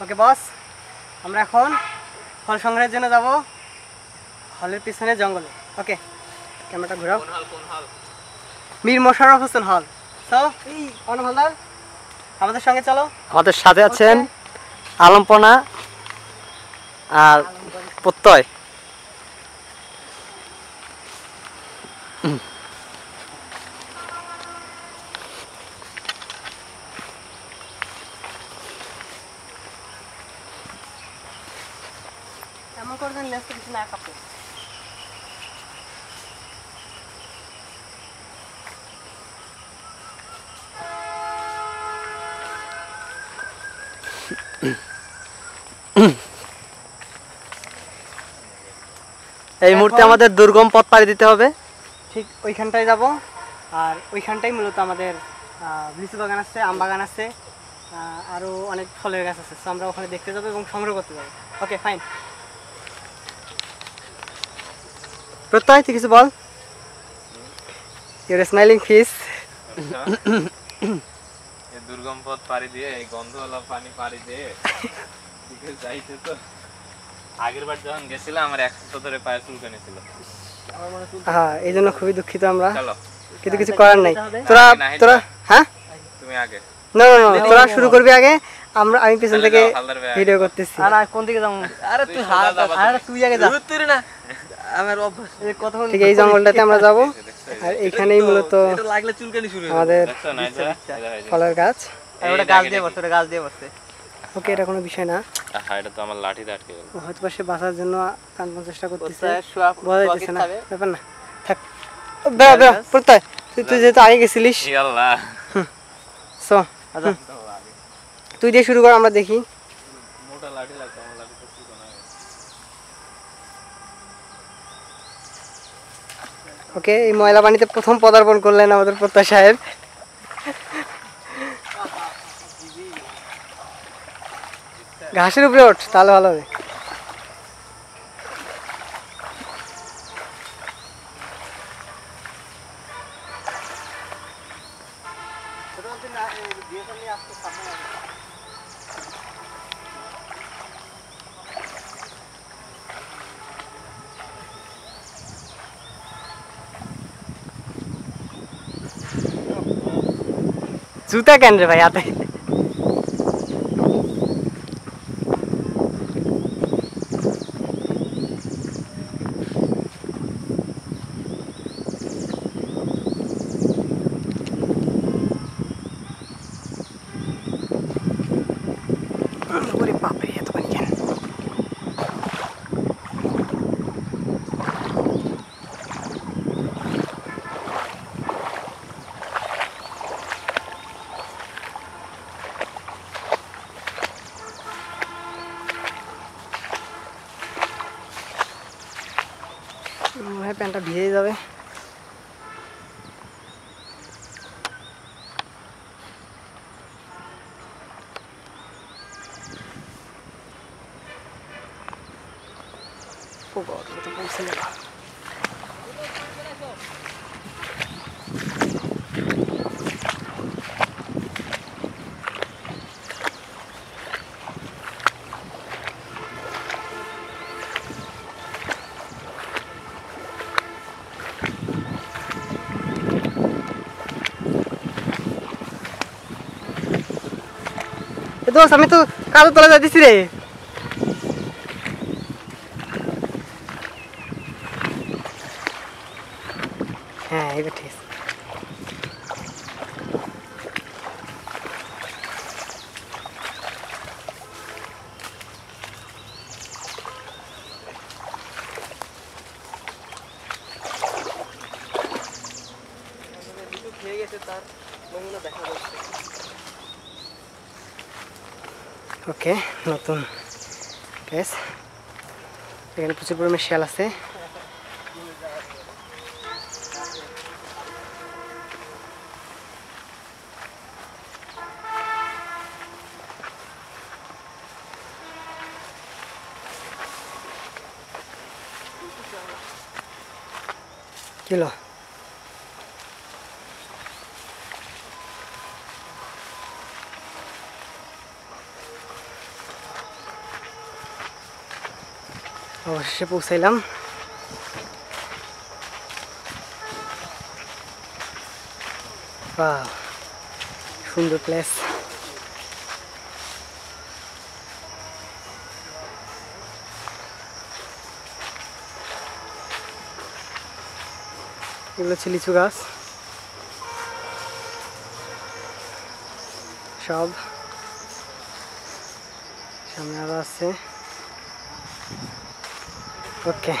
ওকে বস, আমরা এখন ফল সংগ্রহের জন্য যাব হলের পিছনে জঙ্গলে। ওকে, ক্যামেরাটা ঘোরাও। মীর মোশাররফ হোসেন হল। তো এই অনুভালদার আমাদের সঙ্গে চলো। আমাদের সাথে আছেন আলমপনা আর প্রত্যয়। এমন করবেন লেস কিছু না কাপড়। এই মুহূর্তে আমাদের দুর্গম পথ পাড়ি দিতে হবে। ঠিক ওইখানটায় যাব, আর ওইখানটাই মূলত আমাদের লিচু বাগান আছে, আম বাগান আছে, আরও অনেক ফলের গাছ আছে। তো আমরা ওখানে দেখতে যাবো এবং সংগ্রহ করতে যাবো। Okay fine. প্রত্যয় তুই কিছু বল। ইউর স্মাইলিং ফিস। এই দুর্গম পথ পাড়ি দিয়ে এই গন্ধওয়ালা পানি পাড়ি দিয়ে দিকে যাইতে তো আগের বার যখন গেছিলাম আমার এক সপ্তাহ ধরে পায়ে চুলকানি ছিল। হ্যাঁ, এই জন্য খুবই দুঃখিত আমরা, চলো কিন্তু কিছু করার নাই। তোরা হ্যাঁ, তুমি আগে। না না না, তোরা শুরু করবি আগে, আমি পিছন থেকে ভিডিও করতেছি। আর কোন দিকে যাবো? আরে তুই আরে তুই আগে যা। তুই না আমার অভ্যাস এই কথা। ঠিক এই জঙ্গলটাতে আমরা যাব, আর এইখানেই মূলত এটা লাগলে চুলকানি শুরু হবে আমাদের ফলের গাছ। আর ওটা গাছ দিয়ে বসে, ওটা গাছ দিয়ে বসে। ওকে, এটা কোনো বিষয় না। হ্যাঁ, এটা তো আমার লাঠিতে আটকে গেল। হয়তো সে বাঁচার জন্য প্রাণপণ চেষ্টা করতেছে, বোঝা যাচ্ছে না, ব্যাপার না। থাক, বেড়া বেড়া প্রত্যয়, তুই যেহেতু আগে গেছিলিস। আল্লাহ, সো তুই দিয়ে শুরু কর, আমরা দেখি। মোটা লাঠি লাগতো, আমার লাঠি তো ছিল না। ওকে, এই ময়লা পানিতে প্রথম পদার্পণ করলেন আমাদের প্রত্যয় সাহেব। ঘাসের উপরে ওঠ, তাহলে ভালো হবে। জুতা কেন রে ভাই হাতে? ওরে বাপরে, এত পানি কেন? প্যান্টটা ভিজে যাবে। ও বাবা, তো পৌঁছে গেল। দোস্ত, আমি তো কালো তলা যাইতেছি রে। হ্যাঁ, এবার ঠিক আছে। ওকে, নতুন কেস। এখানে প্রচুর পরিমাণে শিয়াল আছে। কিলো অবশেষে পৌঁছাইলাম। বাহ, সুন্দর প্লেস। এগুলো হচ্ছে লিচু গাছ সব, সামনে আরো আছে। ওকে,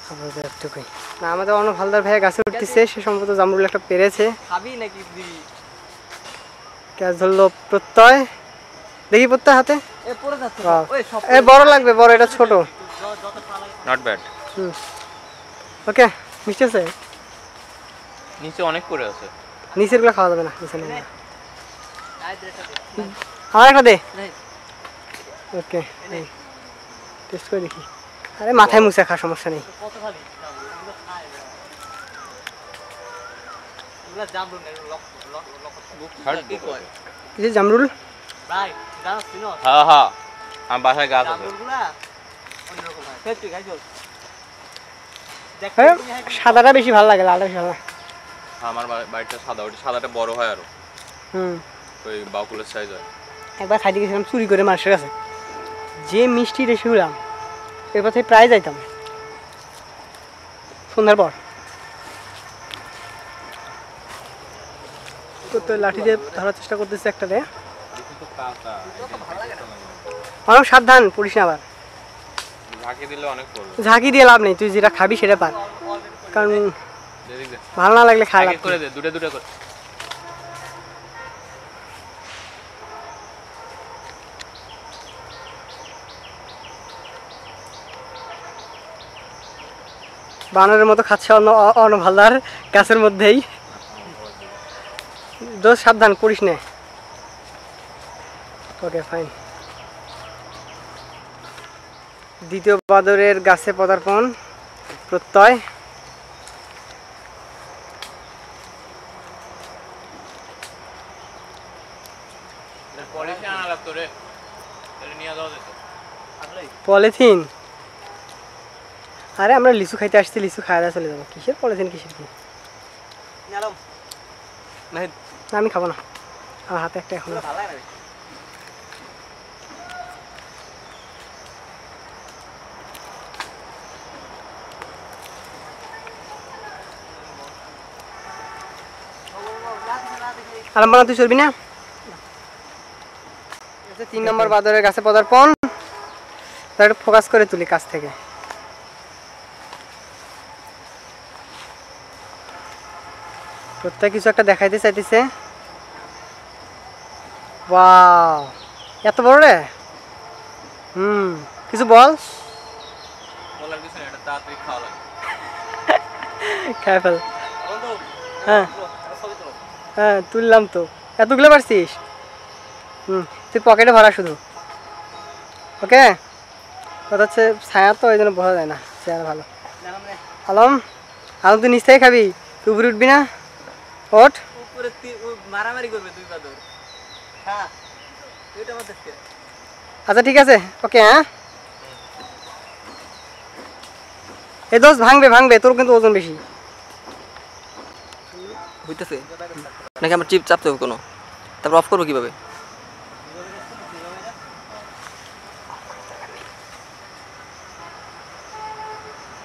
আপাতত একটুকুই না। আমাদের অন্য হালদার ভাইয়া গাছে উঠতেছে, সে সম্ভবত জামরুল একটা পেরেছে। খাবি নাকি দিবি? ক্যাচ ধরলো প্রত্যয়, দেখি প্রত্যয় হাতে। এ পড়ে যাচ্ছে। বাহ। ওই সব এ বড় লাগবে, বড়, এটা ছোট। Not bad. ওকে, মিষ্টি আছে। নিচে অনেক পড়ে আছে। নিচের গুলো খাওয়া যাবে না, নিচে নেই। আমার একটা দে। ওকে, টেস্ট করে দেখি। আরে মাথায় মুছে খা, সমস্যা নেই। কত খাবি? এগুলো খায় না। এগুলো জামরুল না, এগুলো হার্ড কি কয়? কিছু জামরুল। ভাই জানোস তুই না? হ্যাঁ হ্যাঁ, আমার বাসায় গাছ আছে। জামরুলগুলা অন্যরকম হয়। ফের তুই খাইছস? দেখ হ্যাঁ, সাদাটা বেশি ভালো লাগে, লালটা বেশি ভালো লাগে। আমার বাড়িটা সাদা, ওটা সাদাটা বড় হয় আরো, হুম, ওই বাকুলের সাইজ হয়। একবার খাইতে গেছিলাম চুরি করে মানুষের কাছে, যে মিষ্টি রেসে হলাম, এরপর থেকে প্রায় যাইতাম সন্ধ্যার পর। তো লাঠি দিয়ে ধরার চেষ্টা করতেছে একটা রে। অনেক সাবধান, পড়িস না আবার। ঝাঁকি দিলে অনেক পড়বে। ঝাঁকি দিয়ে লাভ নেই, তুই যেটা খাবি সেটা পার, কারণ ভালো না লাগলে খাওয়া এক করে দে, দুটো দুটো করে। বানরের মতো খাচ্ছে অনভালদার গাছের মধ্যেই। দোষ, সাবধান, পড়িস না। ওকে, ফাইন। দ্বিতীয় বাদরের গাছে পদার্পণ, প্রত্যয়। পলিথিন আনা লাগতো রে, এটা নিয়ে যাওয়া যেত। পলিথিন? আরে আমরা লিচু খাইতে আসছি, লিচু খাওয়া চলে যাবো, কিসের পলিথিন, কিসের কি? না, আমি খাবো না, আমার হাতে একটা এখন। ভালো লাগে না। আলম্বানা, তুই চলবি না? 3 নম্বর বাদরের গাছে পদার্পণ। একটু ফোকাস করে তুলি কাছ থেকে। প্রত্যেক কিছু একটা দেখাইতে চাইতেছে। ওয়াও, এত বড় রে। কিছু বল। বলার কিছু নেই, এটা তাড়াতাড়ি খাওয়া লাগে। খাই ফেল। বন্ধু, হ্যাঁ ছবি তোলো। হ্যাঁ, তুললাম তো। এতগুলো পারছিস? তুই পকেটে ভরা শুধু। ওকে, কথা হচ্ছে ছায়া তো, ওই জন্য বোঝা যায় না, চেয়ার ভালো। আলম, আলম তুই নিচ থেকে খাবি, তুই উপরে উঠবি না। ওঠ। উপরে মারামারি করবে দুই বাদর। হ্যাঁ, এটা আমার দেখতে। আচ্ছা ঠিক আছে, ওকে। হ্যাঁ, এই দোষ ভাঙবে ভাঙবে, তোর কিন্তু ওজন বেশি। হইতেছে নাকি আমার চিপ চাপতে হবে কোনো? তারপর অফ করবো কিভাবে?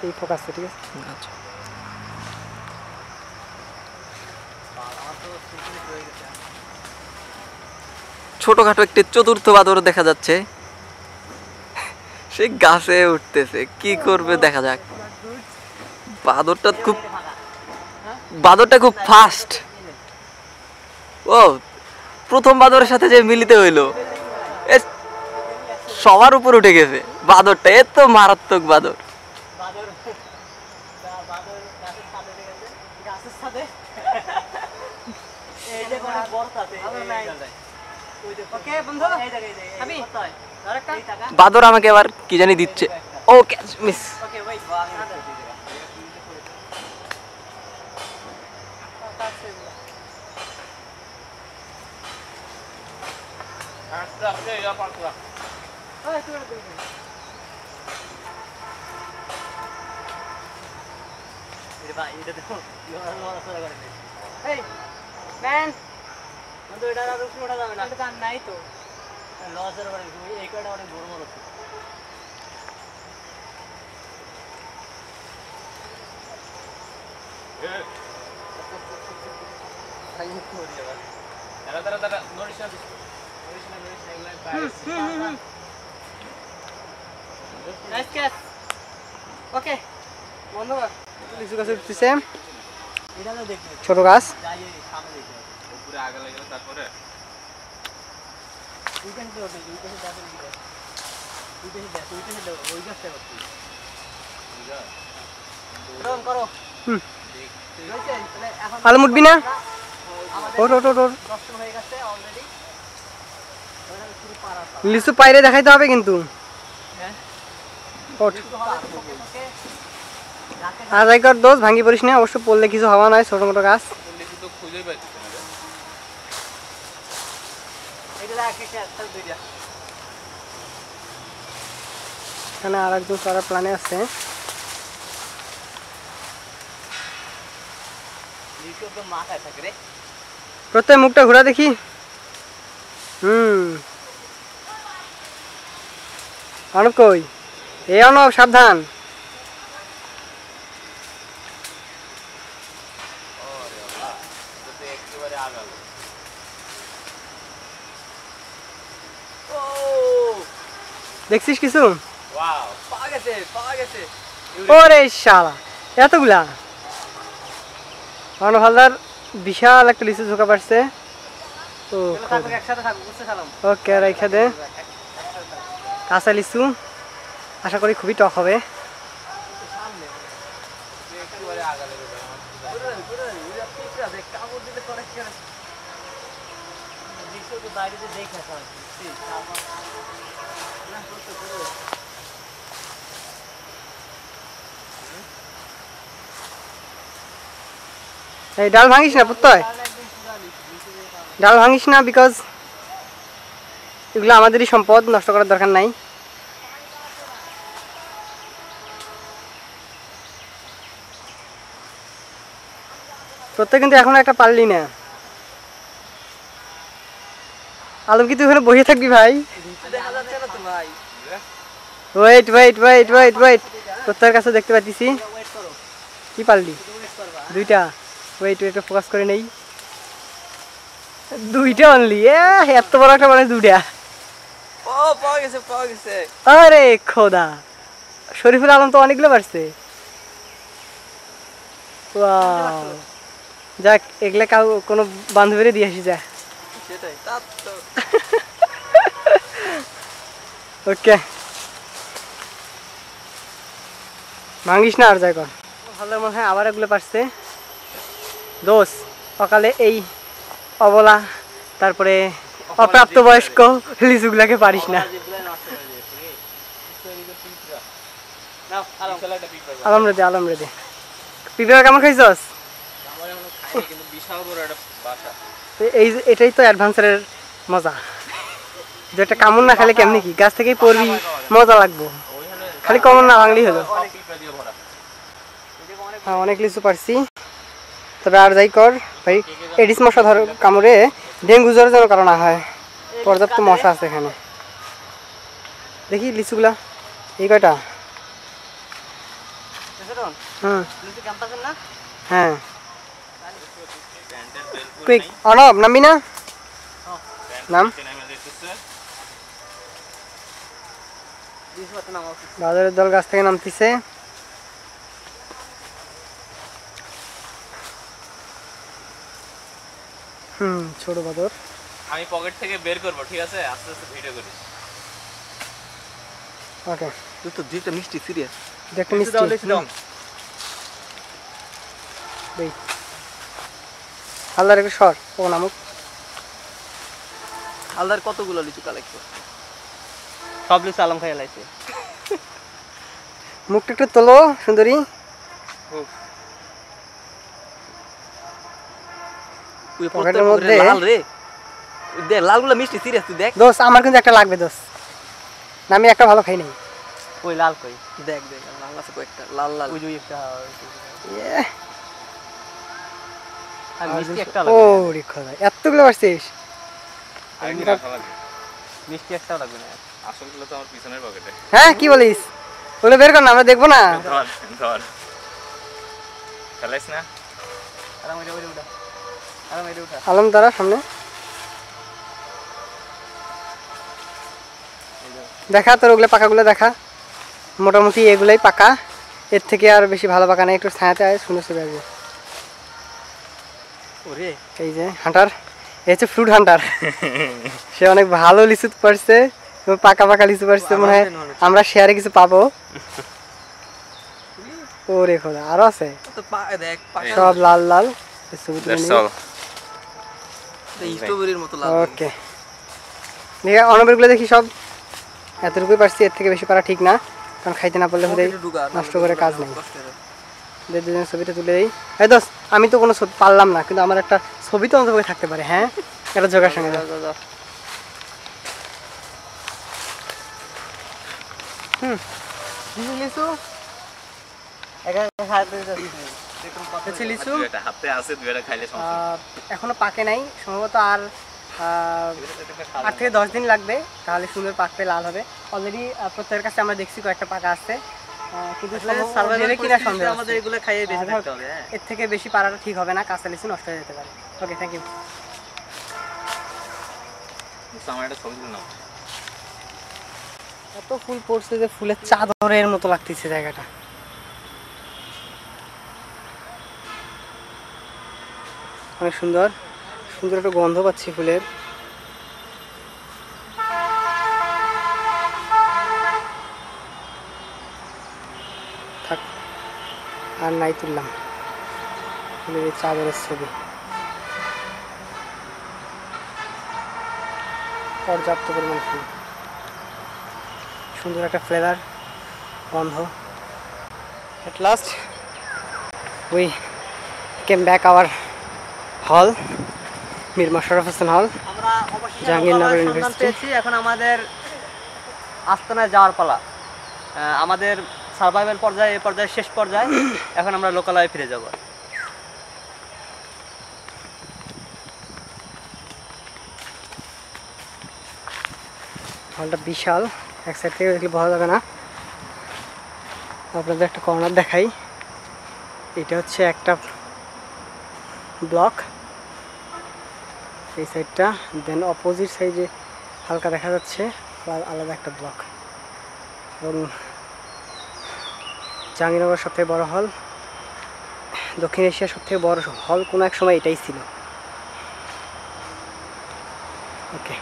এই ফোকাস, ঠিক আছে। আচ্ছা, ছোটখাটো একটি চতুর্থ বাদর দেখা যাচ্ছে, সে গাছে উঠতেছে, কি করবে দেখা যাক। বাদরটা খুব ফাস্ট। ও প্রথম বাদরের সাথে যে মিলিত হইলো, সবার উপর উঠে গেছে বাদরটা। এত মারাত্মক বাদর। বাদর আমাকে আবার কি জানি দিচ্ছে। ও ক্যাচ মিস। ভাই এটা দেখো লড়াচড়া করে এই ম্যান বন্ধু এটা আর উপরে ওঠা যাবে না, এটা কান নাই তো। লড়াচড়া করে এই কয়টা অনেক বড় বড় আছে নাইস ক্যাচ। ওকে বন্ধু লিচু গাছ উঠতেছে, এটা তো দেখবে ছোট গাছ। যাই সামনে দেখবে উপরে আগে লাগলো তারপরে ওই কাছে ওঠে ওই কাছে যাবে কি ওই কাছে দেখ ওই কাছে ওই গাছটা করতে রন করো হুম হইছে তাহলে এখন আলম উঠবি না? আমাদের ওঠ ওঠ ওঠ ওঠ। নষ্ট হয়ে গেছে অলরেডি ওটা পুরো পারা লিচু পাইরে দেখাইতে হবে কিন্তু। হ্যাঁ ওঠ। ওকে রাতে আজাইকর দোষ ভাঙি পড়িস না, অবশ্য পড়লে কিছু হওয়া নয়, ছোট মোটো গাছ। লিচু তো খুঁজেই পাচ্ছি না রে। এটা রাখে তাহলে দুইটা এখানে আর একজন চড়ার প্ল্যানে আছে। লিচু তো মাথায় থাকে রে প্রত্যেক মুখটা ঘোরা দেখি। অনব কই? এই অনব সাবধান। এটা তো একেবারে আগালো। ও দেখছিস কিছু? ওয়াও পাওয়া গেছে ওরে শালা এতগুলা। অনব হালদার বিশাল একটা লিচু ঝোঁকা পারছে। ও তারপরে একসাথে থাকবো বুঝতে সালাম ওকে রাইখা দে। কাঁচা লিচু আশা করি খুবই টক হবে। সামনে একেবারে আগালো রে ভাই আমার। দেখ কামড় দিতে করে লিচু তো বাইরে দেখে আসা না করতে করো এই ডাল ভাঙিস না পুত্তয়, ডাল ভাঙিস না, বিকজ এগুলো আমাদেরই সম্পদ, নষ্ট করার দরকার নাই। প্রত্যেক কিন্তু এখন একটা পারলি না। আলম কি তুই ওখানে বসে থাকবি ভাই? দেখা যাচ্ছে না তো ভাই wait wait wait wait wait, প্রত্যেকের কাছে দেখতে পাচ্ছি। ওয়েট করো কি পারলি? ওয়েট করবা দুইটা। ওয়েট ওয়েট ফোকাস করে নেই। দুইটা অনলি, এত বড় একটা মানে দুইটা। ও পাওয়া গেছে আরে খোদা, শরীফুল আলম তো অনেকগুলো পারছে। ওয়াও, যাক এগুলা কাউ কোনো বান্ধবীরে দিয়ে আসি যা। সেটাই তার তো ওকে ভাঙিস না আর যাই কর। ভালো মনে হয় আবার এগুলো পারছে। দোষ সকালে এই অবলা, তারপরে অপ্রাপ্তবয়স্ক লিচুগুলাকে পারিস না। নাও আরাম বিশাল একটা পিঁপড়া গাছ। Alam Rede Alam Rede. পিঁপড়া কেমন খাইছস? আমার এখনো খাইনি, কিন্তু বিশাল বড় একটা বাসা। এটাই তো অ্যাডভান্সারের মজা, যেটা কামড় না খালে কেমনি কি গাছ থেকেই পড়বি, মজা লাগবো। ওইখানে খালি কমন না ভাঙলেই হলো। সব পিঁপড়া দিয়ে ভরা। হ্যাঁ অনেক লিচু পারছি, তবে আর যাই কর ভাই, এডিস মশা ধর কামড়ে ডেঙ্গু জ্বরের যেন কারণ না হয়। পর্যাপ্ত মশা আছে এখানে। দেখি লিচুগুলা এই কয়টা। হুম লিচু ক্যাম্পাসের না হ্যাঁ প্যান্টের বেল ফুল কুইক নাই। অনব নামবি না? প্যান্ট নাম? নিচে নেমে যেতেছে। লিচু পাতা নামাও বাজারের দল গাছ থেকে নামতিছে। ছোট বাদর। আমি পকেট থেকে বের করবো, ঠিক আছে? আস্তে আস্তে ভিডিও করিস। ওকে তুই তো দুইটা মিষ্টি সিরিয়াস দেখো মিষ্টি। এই আল্লাহর একটা শর ও নামুক। আলাদার কতগুলো লিচু কালেক্ট করছে সব লিচু আলম খাই লাইছে মুখটা একটু তোলো সুন্দরী। পকেটের মধ্যে লাল রে দেখ লালগুলো মিষ্টি সিরিয়াস তুই দেখ দোস্ত আমার কিন্তু একটা লাগবে দোস্ত, না আমি একটা ভালো খাই নাই। ওই লাল কই দেখ লাল আছে কয়েকটা লাল লাল ওই যে একটা ইয়ে আর মিষ্টি একটা ও লাগবে রে খোদা, এতগুলো পারছিস? আরেকদিন রাখা লাগবে। মিষ্টি একটাও লাগবে না আসলগুলো তো আমার পিছনের পকেটে। হ্যাঁ কি বলিস? ওগুলো বের কর না, আমরা দেখবো না। ধর ধর ফেলাইস না। আরাম এটা উঠা আরাম এটা উঠা আলম তারা সামনে দেখা, তোর ওগুলো পাকাগুলো দেখা। মোটামুটি এগুলোই পাকা, এর থেকে আর বেশি ভালো পাকা নেই। একটু ছায়াতে আয়, শুনে চলে আসবে। ওরে এই যে হান্টার, এই হচ্ছে ফ্রুট হান্টার। সে অনেক ভালো লিচু পারছে, এবং পাকা পাকা লিচু পারছে। মনে হয় আমরা শেয়ারে কিছু পাবো। ওরে খোদা, আরো আছে তো দেখ পাকা সব লাল লাল। এই ছবি তুলে দ্যাটস নিই। অল। স্ট্রবেরির মতো লাল ওকে, ঠিক আছে। অনবেরগুলো দেখি সব এতটুকুই পারছি, এর থেকে বেশি পারা ঠিক না, কারণ খাইতে না পারলে হলে নষ্ট করে কাজ নেই। দুজনের ছবিটা তুলে দিই। এই দোস্ত, আমি তো কোনো ছবি পারলাম না, কিন্তু আমার একটা ছবি তো অন্তত থাকতে পারে। হ্যাঁ, একটা জোগাড় সঙ্গে দাও। লিচু লিচু দুইটা হাতে আছে, দুইটা খাইলে সমস্যা। এখনো পাকে নাই সম্ভবত, আর 8 থেকে 10 দিন লাগবে, তাহলে সুন্দর পাকবে, লাল হবে। অলরেডি প্রত্যেকের কাছে আমরা দেখছি কয়েকটা পাকা আছে, কিন্তু সার্ভাইভাল কিনা কিনা সন্দেহ আমাদের আছে। এগুলো খাইয়ে বেশি থাকতে হবে হ্যাঁ এর থেকে বেশি পারাটা ঠিক হবে না, কাঁচা লিচু নষ্ট হয়ে যেতে পারে। ওকে, থ্যাংক ইউ। আমার একটা ছবি তুলে নাও। এত ফুল পড়ছে যে ফুলের চাদরের মতো লাগতেছে জায়গাটা। অনেক সুন্দর সুন্দর একটা গন্ধ পাচ্ছি ফুলের। থাক, আর নাই তুললাম ফুলের এই চাদরের ছবি। পর্যাপ্ত পরিমাণ ফুল, সুন্দর একটা ফ্লেভার, গন্ধ। At last we came back our hall, Mir Mosharraf Hossain হল, আমরা অবশ্যই জাহাঙ্গীরনগর সন্ধান ইউনিভার্সিটি। পেয়েছি। এখন আমাদের আস্তানায় যাওয়ার পালা। আমাদের সার্ভাইভাল পর্যায়ে, এই পর্যায়ে শেষ পর্যায়ে। এখন আমরা লোকালয়ে ফিরে যাব। হলটা বিশাল, এক সাইড থেকে দেখলে বোঝা যাবে না। আপনাদের একটা কর্নার দেখাই, এটা হচ্ছে একটা ব্লক, এই সাইডটা, দেন অপোজিট সাইডে হালকা দেখা যাচ্ছে আলাদা একটা ব্লক। এবং জাহাঙ্গীরনগর সবথেকে বড় হল, দক্ষিণ এশিয়ার সবথেকে বড় হল কোনো এক সময় এটাই ছিল। ওকে।